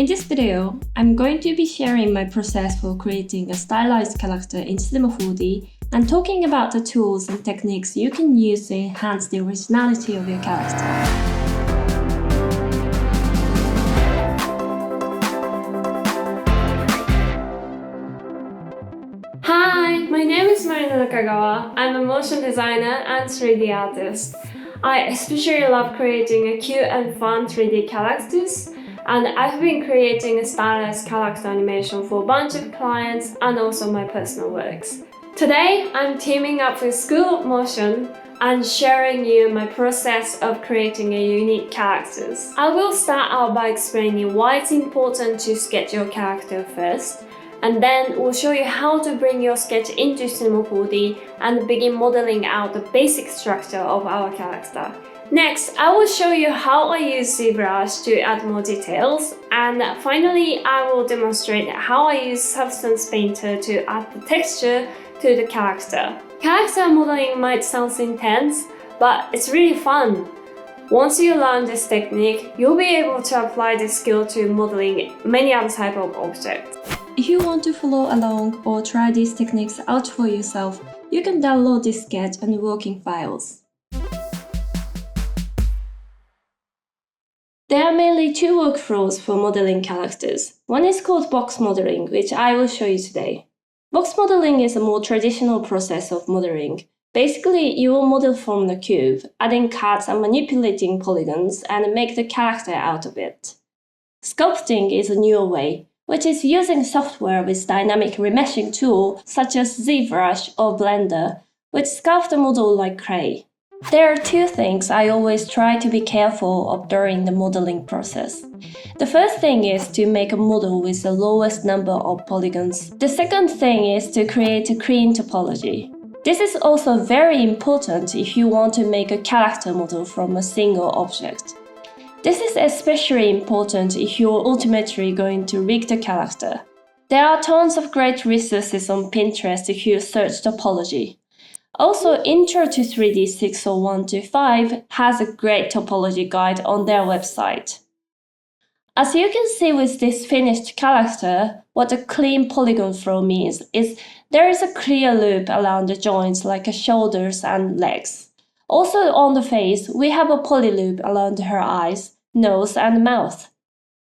In this video, I'm going to be sharing my process for creating a stylized character in Cinema 4D and talking about the tools and techniques you can use to enhance the originality of your character. Hi, my name is Marina Nakagawa. I'm a motion designer and 3D artist. I especially love creating cute and fun 3D characters, and I've been creating a stylized character animation for a bunch of clients and also my personal works. Today, I'm teaming up with School of Motion and sharing you my process of creating a unique characters. I will start out by explaining why it's important to sketch your character first, and then we'll show you how to bring your sketch into Cinema 4D and begin modeling out the basic structure of our character. Next, I will show you how I use ZBrush to add more details, and finally I will demonstrate how I use Substance Painter to add the texture to the character. Character modeling might sound intense, but it's really fun. Once you learn this technique, you'll be able to apply this skill to modeling many other types of objects. If you want to follow along or try these techniques out for yourself, you can download this sketch and working files. There are mainly two workflows for modeling characters. One is called box modeling, which I will show you today. Box modeling is a more traditional process of modeling. Basically, you will model from the cube, adding cuts and manipulating polygons and make the character out of it. Sculpting is a newer way, which is using software with dynamic remeshing tools such as ZBrush or Blender, which sculpt the model like clay. There are two things I always try to be careful of during the modeling process. The first thing is to make a model with the lowest number of polygons. The second thing is to create a clean topology. This is also very important if you want to make a character model from a single object. This is especially important if you're ultimately going to rig the character. There are tons of great resources on Pinterest if you search topology. Also, Intro to 3D 60125 has a great topology guide on their website. As you can see with this finished character, what a clean polygon flow means is there is a clear loop around the joints like the shoulders and legs. Also on the face, we have a poly loop around her eyes, nose and mouth.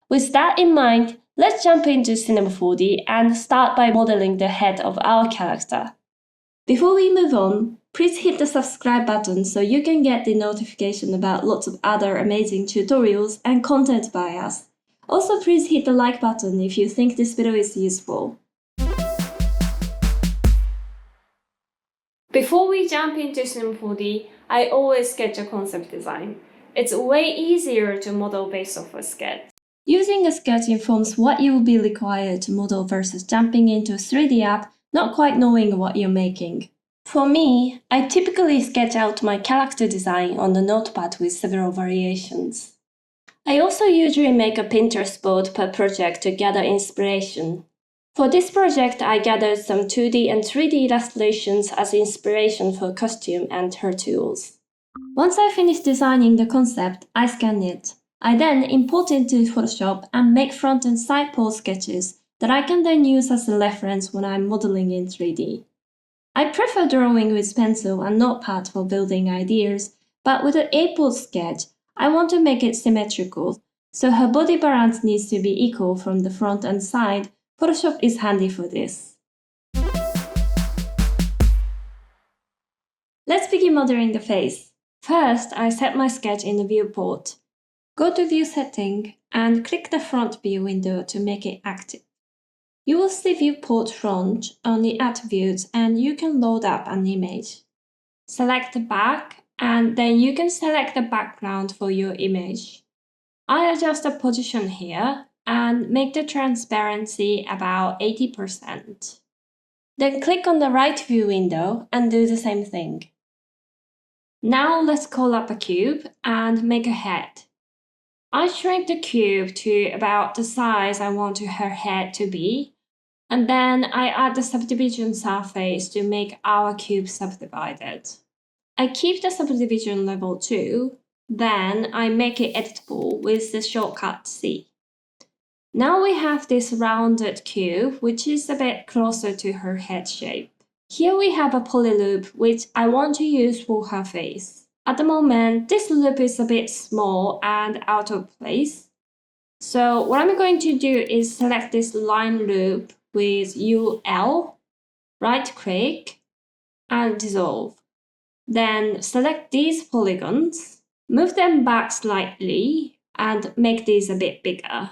With that in mind, let's jump into Cinema 4D and start by modeling the head of our character. Before we move on, please hit the subscribe button so you can get the notification about lots of other amazing tutorials and content by us. Also, please hit the like button if you think this video is useful. Before we jump into Cinema 4D, I always sketch a concept design. It's way easier to model based off a sketch. Using a sketch informs what you will be required to model versus jumping into a 3D app, not quite knowing what you're making. For me, I typically sketch out my character design on the notepad with several variations. I also usually make a Pinterest board per project to gather inspiration. For this project, I gathered some 2D and 3D illustrations as inspiration for costume and her tools. Once I finish designing the concept, I scan it. I then import it into Photoshop and make front and side pose sketches that I can then use as a reference when I'm modeling in 3D. I prefer drawing with pencil and notepad for building ideas, but with an A4 sketch, I want to make it symmetrical, so her body balance needs to be equal from the front and side. Photoshop is handy for this. Let's begin modeling the face. First, I set my sketch in the viewport. Go to View Setting and click the Front View window to make it active. You will see Viewport Front on the attributes and you can load up an image. Select the back and then you can select the background for your image. I adjust the position here and make the transparency about 80%. Then click on the right view window and do the same thing. Now let's call up a cube and make a head. I shrink the cube to about the size I want her head to be, and then I add the subdivision surface to make our cube subdivided. I keep the subdivision level 2, then I make it editable with the shortcut C. Now we have this rounded cube, which is a bit closer to her head shape. Here we have a poly loop, which I want to use for her face. At the moment, this loop is a bit small and out of place. So what I'm going to do is select this line loop with UL, right-click, and dissolve. Then select these polygons, move them back slightly, and make these a bit bigger.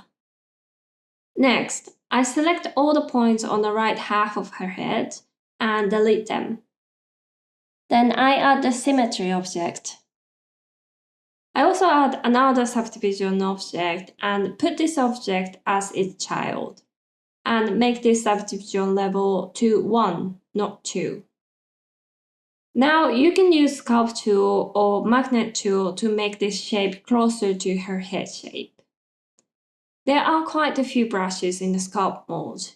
Next, I select all the points on the right half of her head and delete them. Then I add the symmetry object. I also add another subdivision object and put this object as its child, and make this subdivision level to 1, not 2. Now you can use Sculpt tool or Magnet tool to make this shape closer to her head shape. There are quite a few brushes in the Sculpt mode.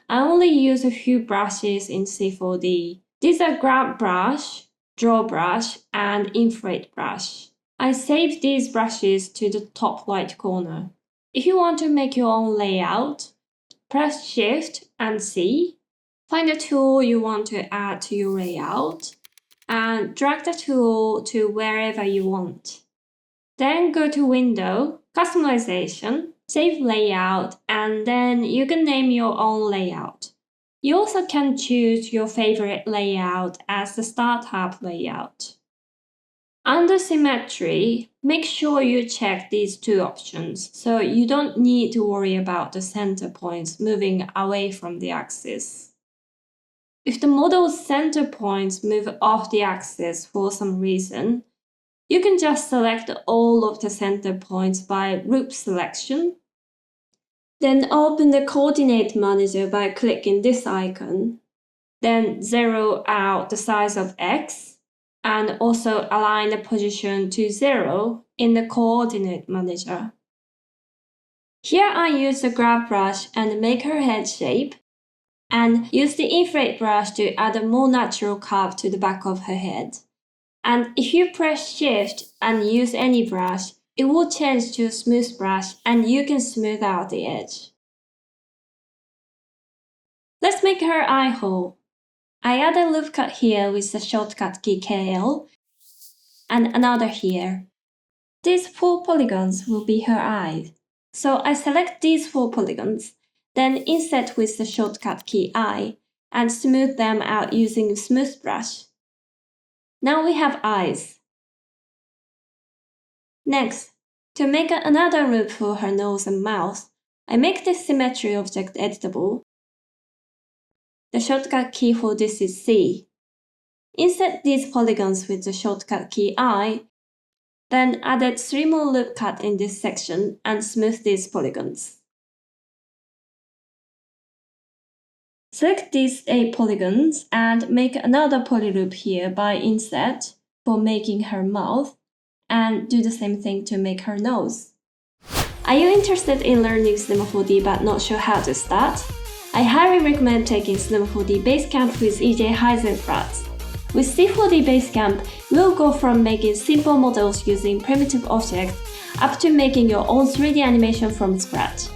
I only use a few brushes in C4D. These are Grab brush, Draw brush, and Inflate brush. I saved these brushes to the top right corner. If you want to make your own layout, press Shift and C, find the tool you want to add to your layout, and drag the tool to wherever you want. Then go to Window, Customization, Save Layout, and then you can name your own layout. You also can choose your favorite layout as the startup layout. Under Symmetry, make sure you check these two options so you don't need to worry about the center points moving away from the axis. If the model's center points move off the axis for some reason, you can just select all of the center points by Group Selection. Then open the Coordinate Manager by clicking this icon. Then zero out the size of X, and also align the position to 0 in the Coordinate Manager. Here I use the Grab brush and make her head shape, and use the Inflate brush to add a more natural curve to the back of her head. And if you press Shift and use any brush, it will change to a smooth brush and you can smooth out the edge. Let's make her eye hole. I add a loop cut here with the shortcut key KL, and another here. These 4 polygons will be her eyes. So I select these 4 polygons, then inset with the shortcut key I, and smooth them out using a smooth brush. Now we have eyes. Next, to make another loop for her nose and mouth, I make this symmetry object editable. The shortcut key for this is C. Inset these polygons with the shortcut key I, then added 3 more loop cuts in this section and smooth these polygons. Select these 8 polygons and make another poly loop here by Inset for making her mouth, and do the same thing to make her nose. Are you interested in learning Cinema 4D but not sure how to start? I highly recommend taking Cinema 4D Basecamp with EJ Heisenfratz. With C4D Basecamp, we'll go from making simple models using primitive objects up to making your own 3D animation from scratch.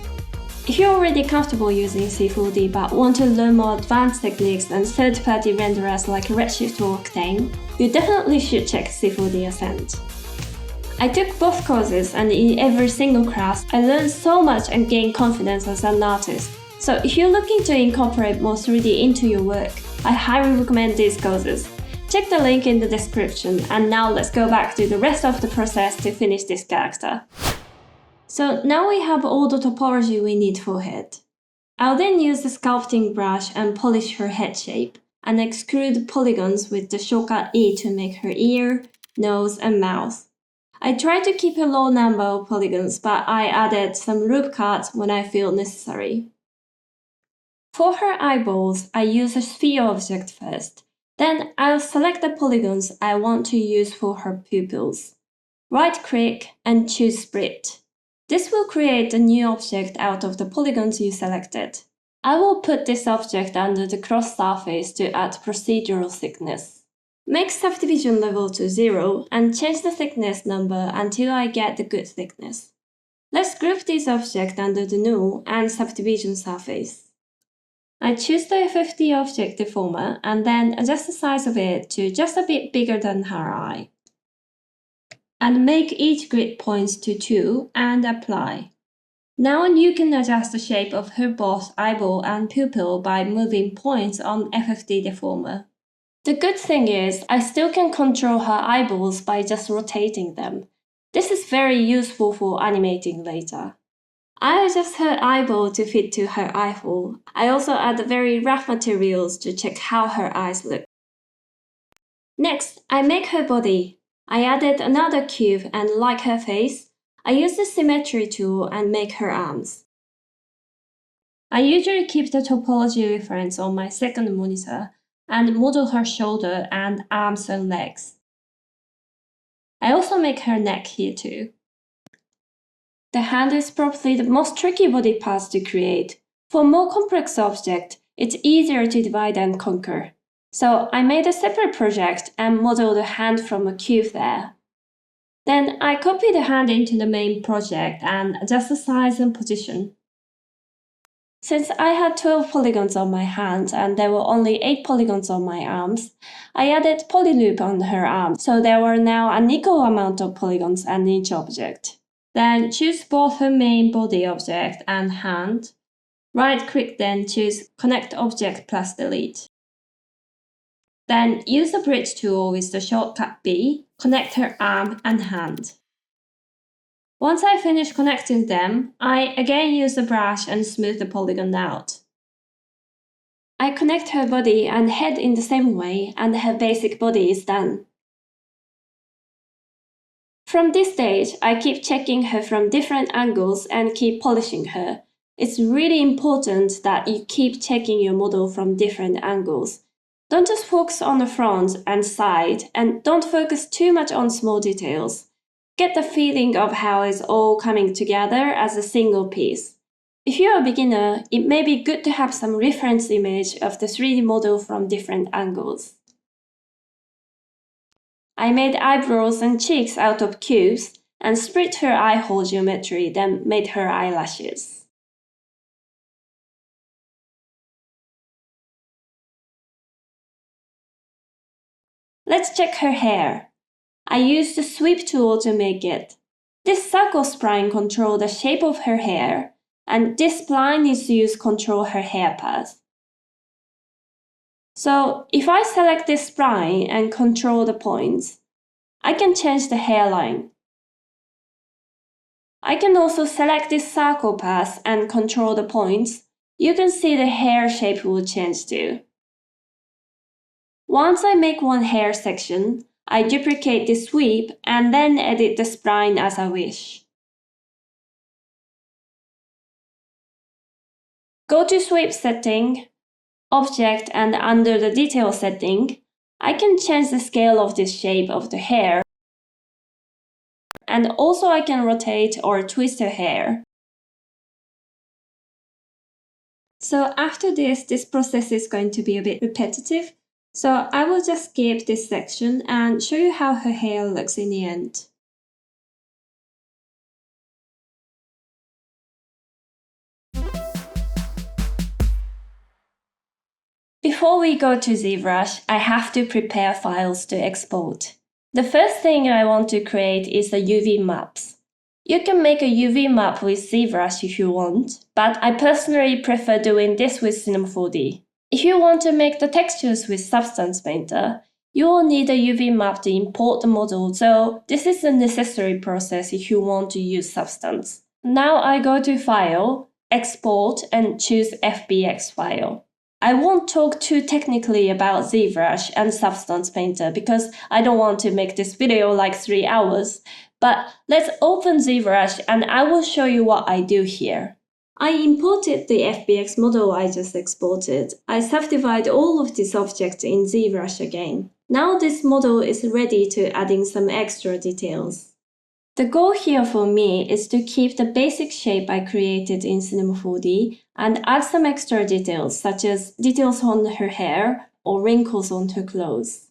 If you're already comfortable using C4D but want to learn more advanced techniques and third-party renderers like Redshift or Octane, you definitely should check C4D Ascent. I took both courses, and in every single class, I learned so much and gained confidence as an artist. So if you're looking to incorporate more 3D into your work, I highly recommend these courses. Check the link in the description, and now let's go back to the rest of the process to finish this character. So now we have all the topology we need for head. I'll then use the sculpting brush and polish her head shape, and extrude polygons with the shortcut E to make her ear, nose, and mouth. I try to keep a low number of polygons, but I added some loop cuts when I feel necessary. For her eyeballs, I use a sphere object first. Then I'll select the polygons I want to use for her pupils. Right-click and choose Split. This will create a new object out of the polygons you selected. I will put this object under the cross surface to add procedural thickness. Make subdivision level to 0 and change the thickness number until I get the good thickness. Let's group this object under the null and subdivision surface. I choose the FFD object deformer and then adjust the size of it to just a bit bigger than her eye. And make each grid points to 2 and apply. Now you can adjust the shape of her both eyeball and pupil by moving points on FFD deformer. The good thing is, I still can control her eyeballs by just rotating them. This is very useful for animating later. I adjust her eyeball to fit to her eyeball. I also add very rough materials to check how her eyes look. Next, I make her body. I added another cube and like her face, I use the symmetry tool and make her arms. I usually keep the topology reference on my second monitor and model her shoulder and arms and legs. I also make her neck here too. The hand is probably the most tricky body parts to create. For more complex objects, it's easier to divide and conquer. So I made a separate project and modeled the hand from a cube there. Then I copy the hand into the main project and adjust the size and position. Since I had 12 polygons on my hand and there were only 8 polygons on my arms, I added polyloop on her arms, so there were now an equal amount of polygons on each object. Then choose both her main body object and hand. Right-click, then choose Connect Object plus Delete. Then use the bridge tool with the shortcut B, connect her arm and hand. Once I finish connecting them, I again use the brush and smooth the polygon out. I connect her body and head in the same way, and her basic body is done. From this stage, I keep checking her from different angles and keep polishing her. It's really important that you keep checking your model from different angles. Don't just focus on the front and side, and don't focus too much on small details. Get the feeling of how it's all coming together as a single piece. If you're a beginner, it may be good to have some reference image of the 3D model from different angles. I made eyebrows and cheeks out of cubes and split her eye hole geometry, then made her eyelashes. Let's check her hair. I used the sweep tool to make it. This circle spline controls the shape of her hair, and this spline is used to control her hair path. So if I select this spline and control the points, I can change the hairline. I can also select this circle path and control the points. You can see the hair shape will change too. Once I make one hair section, I duplicate the sweep and then edit the spline as I wish. Go to Sweep Setting, Object, and under the Detail setting, I can change the scale of this shape of the hair, and also I can rotate or twist her hair. So after this process is going to be a bit repetitive, so I will just skip this section and show you how her hair looks in the end. Before we go to ZBrush, I have to prepare files to export. The first thing I want to create is the UV maps. You can make a UV map with ZBrush if you want, but I personally prefer doing this with Cinema 4D. If you want to make the textures with Substance Painter, you will need a UV map to import the model, so this is a necessary process if you want to use Substance. Now I go to File, Export, and choose FBX file. I won't talk too technically about ZBrush and Substance Painter because I don't want to make this video like 3 hours, but let's open ZBrush and I will show you what I do here. I imported the FBX model I just exported. I subdivide all of these objects in ZBrush again. Now this model is ready to add in some extra details. The goal here for me is to keep the basic shape I created in Cinema 4D and add some extra details, such as details on her hair or wrinkles on her clothes.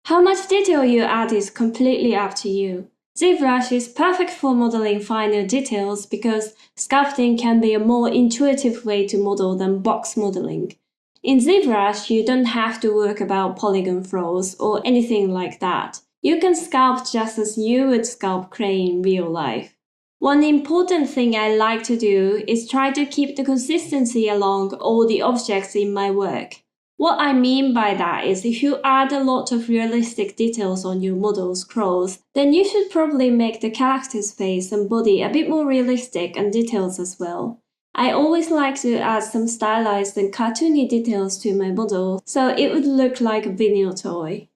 How much detail you add is completely up to you. ZBrush is perfect for modeling finer details because sculpting can be a more intuitive way to model than box modeling. In ZBrush, you don't have to work about polygon flows or anything like that. You can sculpt just as you would sculpt clay in real life. One important thing I like to do is try to keep the consistency along all the objects in my work. What I mean by that is if you add a lot of realistic details on your model's clothes, then you should probably make the character's face and body a bit more realistic and detailed as well. I always like to add some stylized and cartoony details to my model, so it would look like a vinyl toy.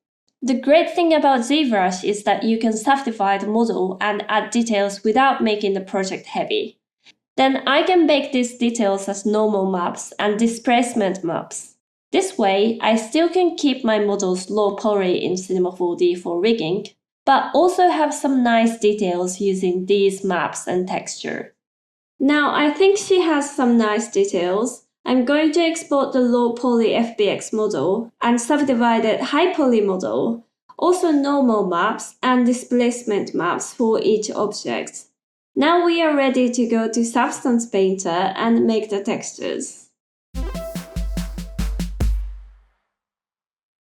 The great thing about ZBrush is that you can subdivide the model and add details without making the project heavy. Then I can make these details as normal maps and displacement maps. This way, I still can keep my models low poly in Cinema 4D for rigging, but also have some nice details using these maps and texture. Now I think she has some nice details. I'm going to export the low poly FBX model and subdivided high poly model, also normal maps and displacement maps for each object. Now we are ready to go to Substance Painter and make the textures.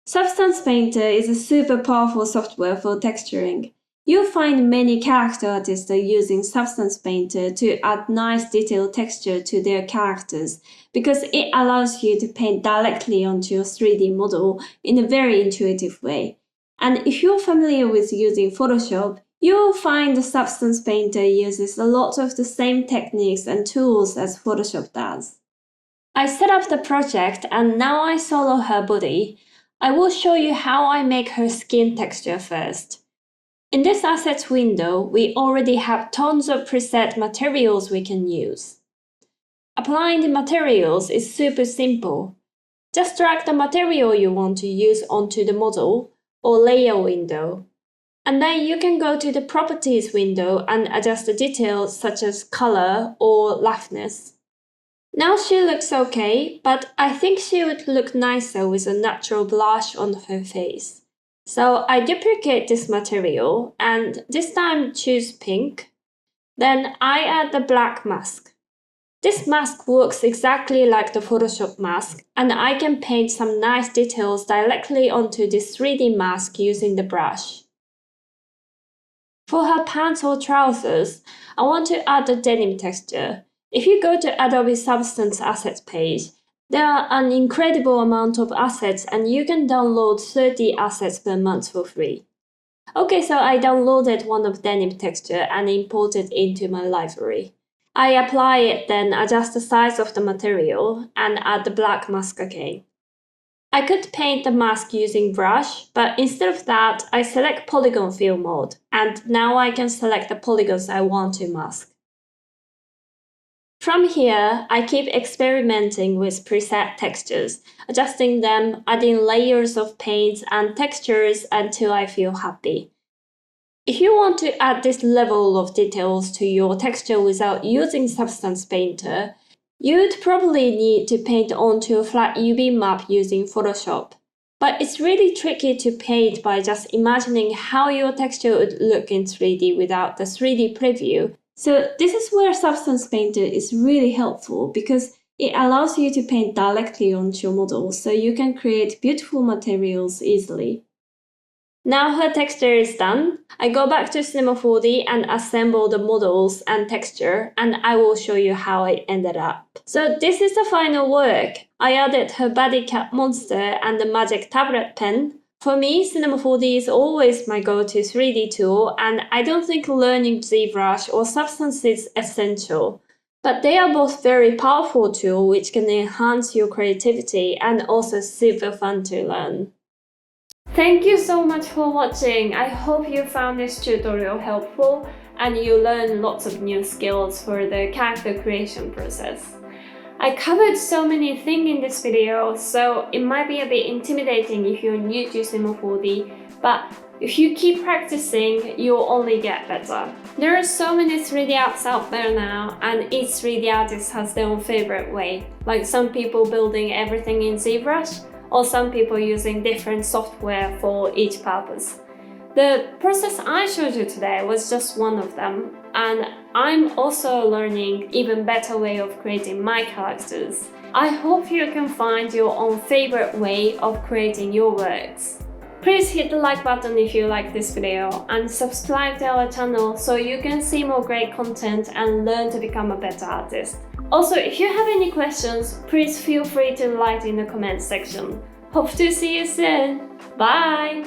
Substance Painter is a super powerful software for texturing. You'll find many character artists are using Substance Painter to add nice detailed texture to their characters because it allows you to paint directly onto your 3D model in a very intuitive way. And if you're familiar with using Photoshop, you'll find the Substance Painter uses a lot of the same techniques and tools as Photoshop does. I set up the project and now I solo her body. I will show you how I make her skin texture first. In this Assets window, we already have tons of preset materials we can use. Applying the materials is super simple. Just drag the material you want to use onto the model or layer window. And then you can go to the Properties window and adjust the details such as color or roughness. Now she looks okay, but I think she would look nicer with a natural blush on her face. So I duplicate this material and this time choose pink. Then I add the black mask. This mask looks exactly like the Photoshop mask and I can paint some nice details directly onto this 3D mask using the brush. For her pants or trousers, I want to add the denim texture. If you go to Adobe Substance Assets page, there are an incredible amount of assets and you can download 30 assets per month for free. Okay, so I downloaded one of denim texture and imported it into my library. I apply it, then adjust the size of the material and add the black mask again. I could paint the mask using brush, but instead of that, I select polygon fill mode, and now I can select the polygons I want to mask. From here, I keep experimenting with preset textures, adjusting them, adding layers of paints and textures until I feel happy. If you want to add this level of details to your texture without using Substance Painter, you'd probably need to paint onto a flat UV map using Photoshop. But it's really tricky to paint by just imagining how your texture would look in 3D without the 3D preview. So this is where Substance Painter is really helpful because it allows you to paint directly onto your model so you can create beautiful materials easily. Now her texture is done. I go back to Cinema 4D and assemble the models and texture, and I will show you how it ended up. So this is the final work. I added her body cat monster and the magic tablet pen. For me, Cinema 4D is always my go-to 3D tool, and I don't think learning ZBrush or Substance is essential. But they are both very powerful tools which can enhance your creativity and also super fun to learn. Thank you so much for watching. I hope you found this tutorial helpful and you learned lots of new skills for the character creation process. I covered so many things in this video, so it might be a bit intimidating if you're new to Cinema 4D, but if you keep practicing, you'll only get better. There are so many 3D apps out there now, and each 3D artist has their own favorite way, like some people building everything in ZBrush, or some people using different software for each purpose. The process I showed you today was just one of them, and I'm also learning even better way of creating my characters. I hope you can find your own favorite way of creating your works. Please hit the like button if you like this video and subscribe to our channel so you can see more great content and learn to become a better artist. Also, if you have any questions, please feel free to write in the comments section. Hope to see you soon. Bye!